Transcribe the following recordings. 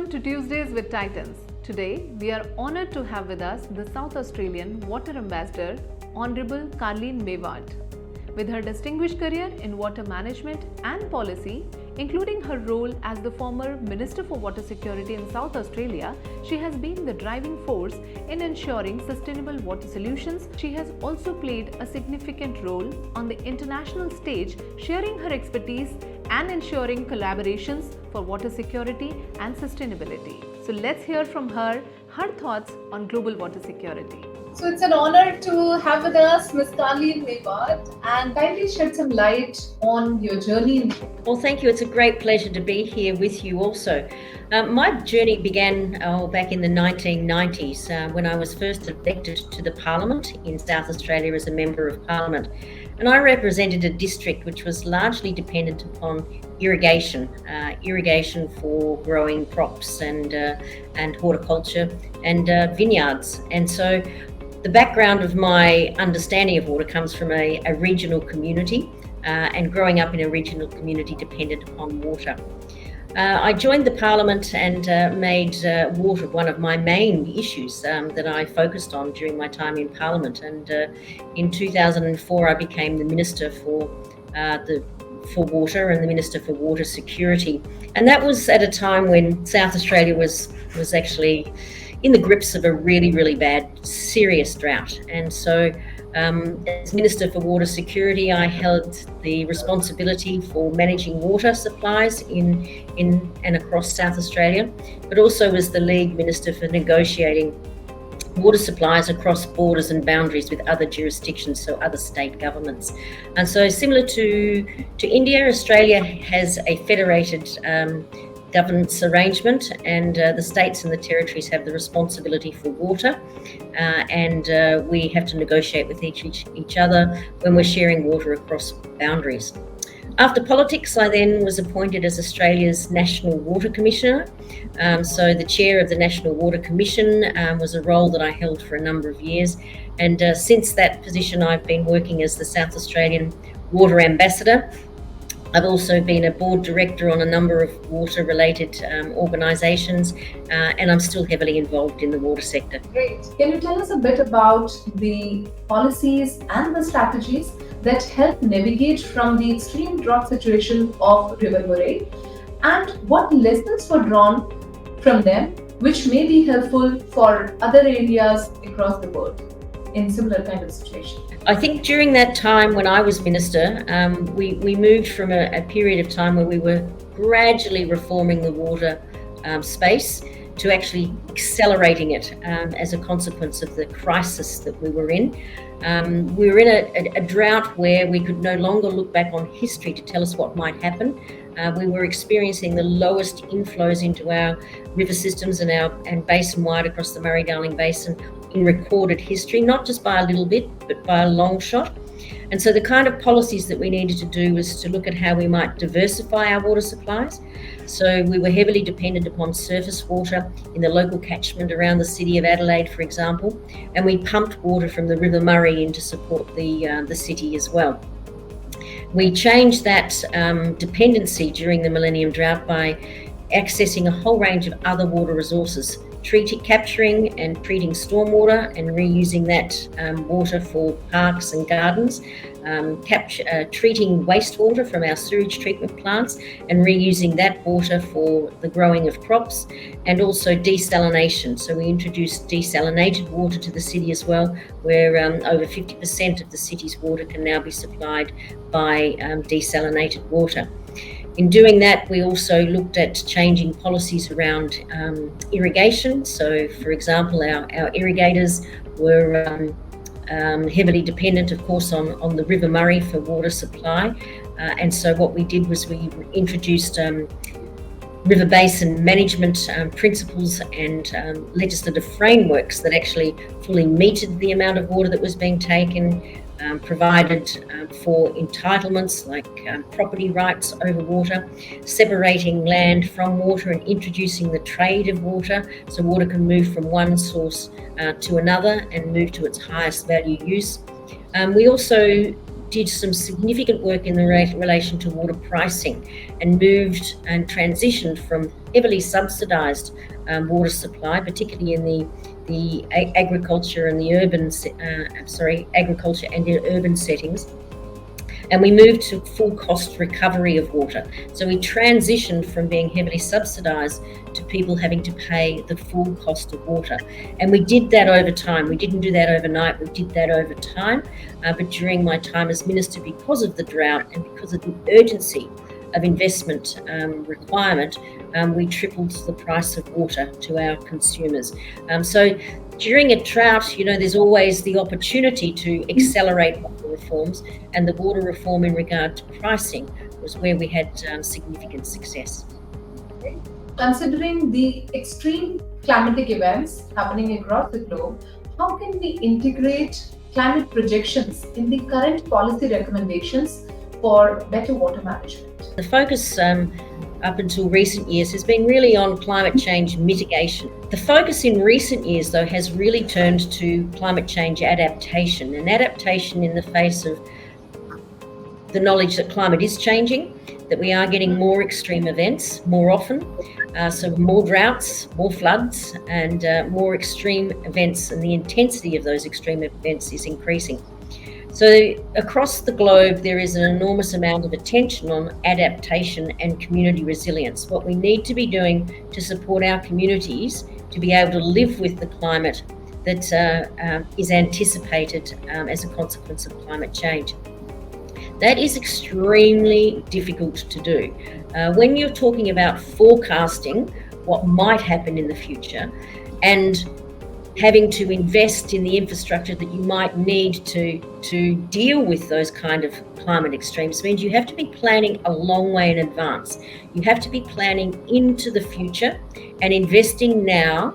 Welcome to Tuesdays with Titans. Today, we are honoured to have with us the South Australian Water Ambassador, Honourable Karlene Maywald. With her distinguished career in water management and policy, including her role as the former Minister for Water Security in South Australia, she has been the driving force in ensuring sustainable water solutions. She has also played a significant role on the international stage, sharing her expertise and ensuring collaborations for water security and sustainability. So let's hear from her thoughts on global water security. So it's an honor to have with us Ms. Karlene Maywald, and kindly shed some light on your journey. Well, thank you. It's a great pleasure to be here with you also. My journey began back in the 1990s when I was first elected to the Parliament in South Australia as a Member of Parliament. And I represented a district which was largely dependent upon irrigation for growing crops and horticulture and vineyards. And so the background of my understanding of water comes from a regional community and growing up in a regional community dependent upon water. I joined the Parliament and made water one of my main issues that I focused on during my time in Parliament. And in 2004, I became the Minister for Water and the Minister for Water Security. And that was at a time when South Australia was actually in the grips of a really, really bad, serious drought. And so as Minister for Water Security, I held the responsibility for managing water supplies in and across South Australia, but also was the lead minister for negotiating water supplies across borders and boundaries with other jurisdictions, so other state governments. And so similar to India, Australia has a federated governance arrangement, and the states and the territories have the responsibility for water, and we have to negotiate with each other when we're sharing water across boundaries. After politics, I then was appointed as Australia's National Water Commissioner. So the chair of the National Water Commission was a role that I held for a number of years. And since that position, I've been working as the South Australian Water Ambassador. I've also been a board director on a number of water-related organisations, and I'm still heavily involved in the water sector. Great. Can you tell us a bit about the policies and the strategies that help navigate from the extreme drought situation of River Murray, and what lessons were drawn from them which may be helpful for other areas across the world in similar kind of situation? I think during that time when I was Minister, we moved from a period of time where we were gradually reforming the water space to actually accelerating it as a consequence of the crisis that we were in. We were in a drought where we could no longer look back on history to tell us what might happen. We were experiencing the lowest inflows into our river systems and basin-wide across the Murray-Darling Basin in recorded history, not just by a little bit, but by a long shot. And so the kind of policies that we needed to do was to look at how we might diversify our water supplies. So we were heavily dependent upon surface water in the local catchment around the city of Adelaide, for example, and we pumped water from the River Murray in to support the city as well. We changed that dependency during the Millennium Drought by accessing a whole range of other water resources, capturing and treating stormwater and reusing that water for parks and gardens, treating wastewater from our sewage treatment plants and reusing that water for the growing of crops, and also desalination. So we introduced desalinated water to the city as well, where over 50% of the city's water can now be supplied by desalinated water. In doing that, we also looked at changing policies around irrigation. So, for example, our irrigators were heavily dependent, of course, on the River Murray for water supply. And so what we did was we introduced river basin management principles and legislative frameworks that actually fully meted the amount of water that was being taken, provided for entitlements like property rights over water, separating land from water and introducing the trade of water, so water can move from one source to another and move to its highest value use. We also did some significant work in the relation to water pricing and moved and transitioned from heavily subsidised water supply, particularly in the agriculture and the urban agriculture and the urban settings. And we moved to full cost recovery of water. So we transitioned from being heavily subsidised to people having to pay the full cost of water. And we did that over time. We didn't do that overnight, we did that over time. But during my time as Minister, because of the drought and because of the urgency of investment requirement, we tripled the price of water to our consumers. So during a drought, there's always the opportunity to accelerate water reforms, and the water reform in regard to pricing was where we had significant success. Considering the extreme climatic events happening across the globe, how can we integrate climate projections in the current policy recommendations for better water management? The focus up until recent years has been really on climate change mitigation. The focus in recent years, though, has really turned to climate change adaptation, and adaptation in the face of the knowledge that climate is changing, that we are getting more extreme events more often, so more droughts, more floods, and more extreme events, and the intensity of those extreme events is increasing. So across the globe, there is an enormous amount of attention on adaptation and community resilience. What we need to be doing to support our communities to be able to live with the climate that is anticipated as a consequence of climate change. That is extremely difficult to do. When you're talking about forecasting what might happen in the future and having to invest in the infrastructure that you might need to deal with those kind of climate extremes means you have to be planning a long way in advance. You have to be planning into the future and investing now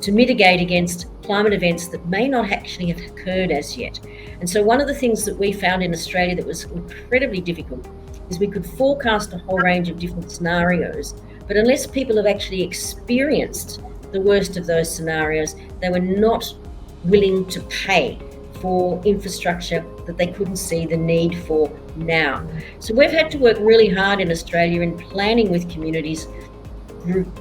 to mitigate against climate events that may not actually have occurred as yet. And so one of the things that we found in Australia that was incredibly difficult is we could forecast a whole range of different scenarios, but unless people have actually experienced the worst of those scenarios, they were not willing to pay for infrastructure that they couldn't see the need for now. So we've had to work really hard in Australia in planning with communities,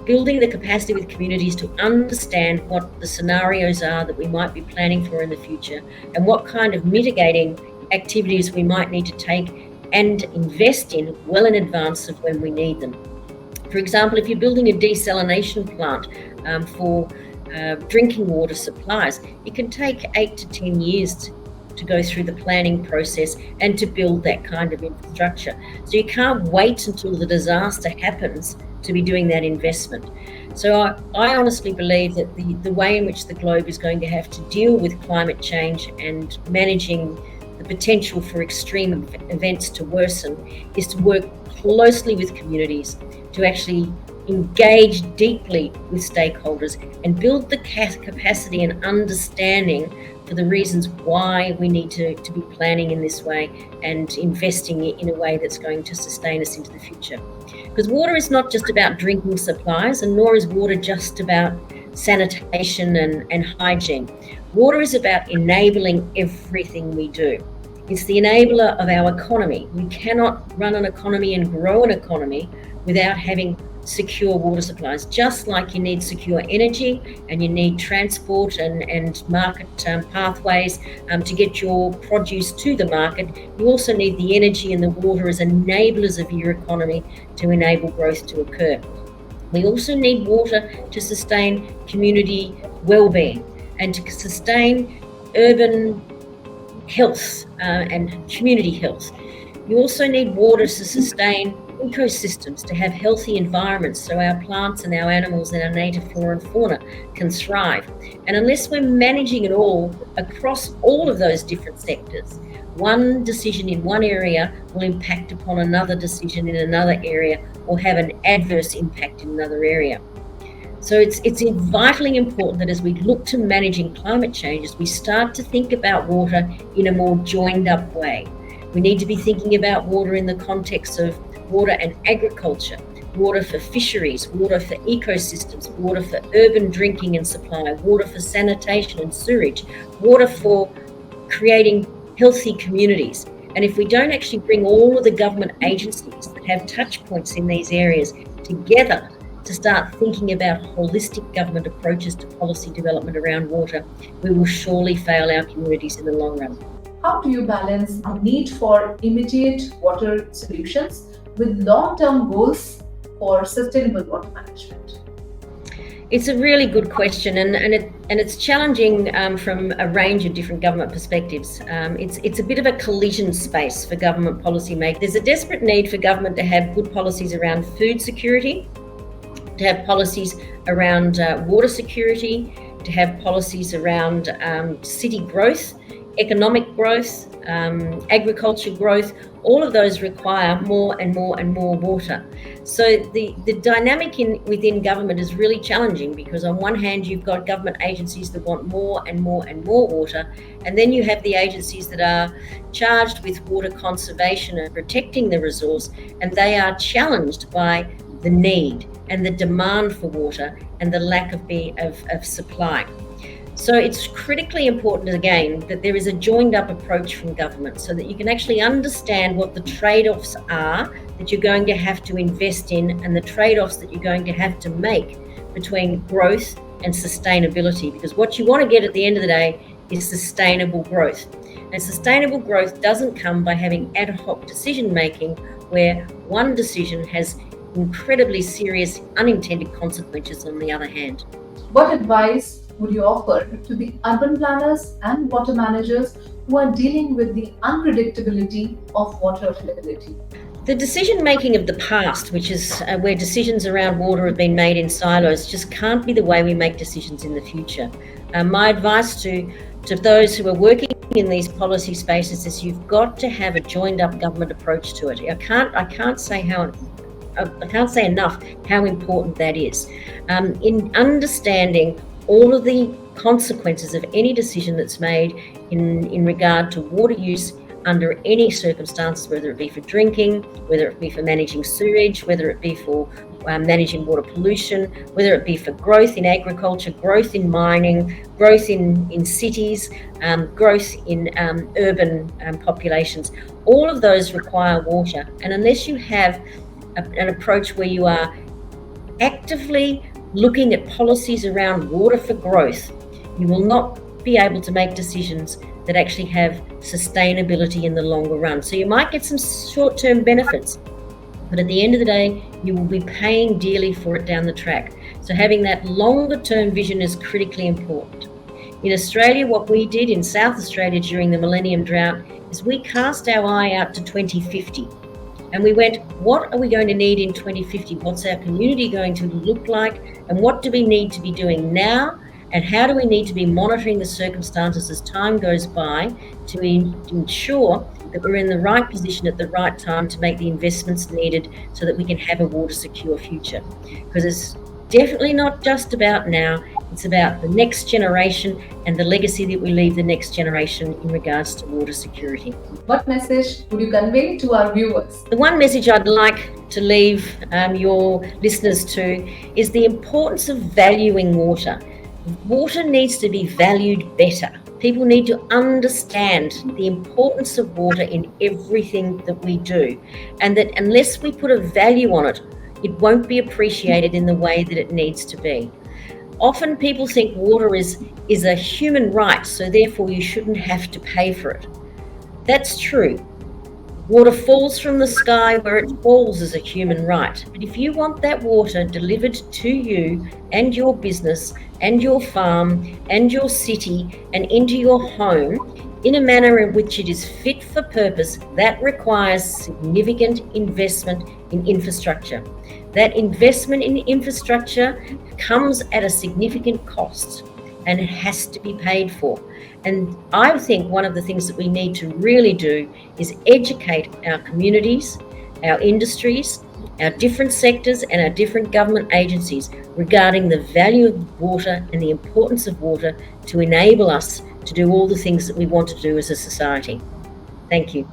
building the capacity with communities to understand what the scenarios are that we might be planning for in the future and what kind of mitigating activities we might need to take and invest in well in advance of when we need them. For example, if you're building a desalination plant for drinking water supplies, it can take 8 to 10 years to go through the planning process and to build that kind of infrastructure. So you can't wait until the disaster happens to be doing that investment. So I honestly believe that the way in which the globe is going to have to deal with climate change and managing the potential for extreme events to worsen is to work closely with communities, to actually engage deeply with stakeholders and build the capacity and understanding for the reasons why we need to be planning in this way and investing in a way that's going to sustain us into the future. Because water is not just about drinking supplies, and nor is water just about sanitation and hygiene. Water is about enabling everything we do. It's the enabler of our economy. We cannot run an economy and grow an economy without having secure water supplies. Just like you need secure energy and you need transport and market pathways to get your produce to the market, you also need the energy and the water as enablers of your economy to enable growth to occur. We also need water to sustain community well-being and to sustain urban health and community health. You also need water to sustain ecosystems, to have healthy environments so our plants and our animals and our native flora and fauna can thrive. And unless we're managing it all across all of those different sectors, one decision in one area will impact upon another decision in another area or have an adverse impact in another area. So it's vitally important that as we look to managing climate change, we start to think about water in a more joined up way. We need to be thinking about water in the context of water and agriculture, water for fisheries, water for ecosystems, water for urban drinking and supply, water for sanitation and sewage, water for creating healthy communities. And if we don't actually bring all of the government agencies that have touch points in these areas together to start thinking about holistic government approaches to policy development around water, we will surely fail our communities in the long run. How do you balance the need for immediate water solutions with long-term goals for sustainable water management? It's a really good question, and it's challenging from a range of different government perspectives. It's a bit of a collision space for government policy making. There's a desperate need for government to have good policies around food security, to have policies around water security, to have policies around city growth, economic growth, agriculture growth. All of those require more and more and more water. So the dynamic within government is really challenging, because on one hand you've got government agencies that want more and more and more water, and then you have the agencies that are charged with water conservation and protecting the resource, and they are challenged by the need and the demand for water and the lack of supply. So it's critically important, again, that there is a joined up approach from government, so that you can actually understand what the trade-offs are that you're going to have to invest in, and the trade-offs that you're going to have to make between growth and sustainability. Because what you want to get at the end of the day is sustainable growth. And sustainable growth doesn't come by having ad hoc decision making, where one decision has incredibly serious unintended consequences on the other hand. What advice would you offer to the urban planners and water managers who are dealing with the unpredictability of water availability? The decision making of the past, which is where decisions around water have been made in silos, just can't be the way we make decisions in the future. My advice to those who are working in these policy spaces is you've got to have a joined up government approach to it. I can't say enough how important that is. In understanding all of the consequences of any decision that's made in regard to water use under any circumstances, whether it be for drinking, whether it be for managing sewage, whether it be for managing water pollution, whether it be for growth in agriculture, growth in mining, growth in cities, growth in urban populations. All of those require water, and unless you have an approach where you are actively looking at policies around water for growth, you will not be able to make decisions that actually have sustainability in the longer run. So you might get some short-term benefits, but at the end of the day, you will be paying dearly for it down the track. So having that longer-term vision is critically important. In Australia, what we did in South Australia during the Millennium Drought is we cast our eye out to 2050. And we went, what are we going to need in 2050? What's our community going to look like? And what do we need to be doing now? And how do we need to be monitoring the circumstances as time goes by to ensure that we're in the right position at the right time to make the investments needed so that we can have a water secure future? Because it's definitely not just about now, it's about the next generation and the legacy that we leave the next generation in regards to water security. What message would you convey to our viewers? The one message I'd like to leave your listeners to is the importance of valuing water. Water needs to be valued better. People need to understand the importance of water in everything that we do, and that unless we put a value on it, it won't be appreciated in the way that it needs to be. Often people think water is a human right, so therefore you shouldn't have to pay for it. That's true. Water falls from the sky where it falls as a human right. But if you want that water delivered to you and your business and your farm and your city and into your home in a manner in which it is fit for purpose, that requires significant investment in infrastructure. That investment in infrastructure comes at a significant cost, and it has to be paid for. And I think one of the things that we need to really do is educate our communities, our industries, our different sectors and our different government agencies regarding the value of water and the importance of water to enable us to do all the things that we want to do as a society. Thank you.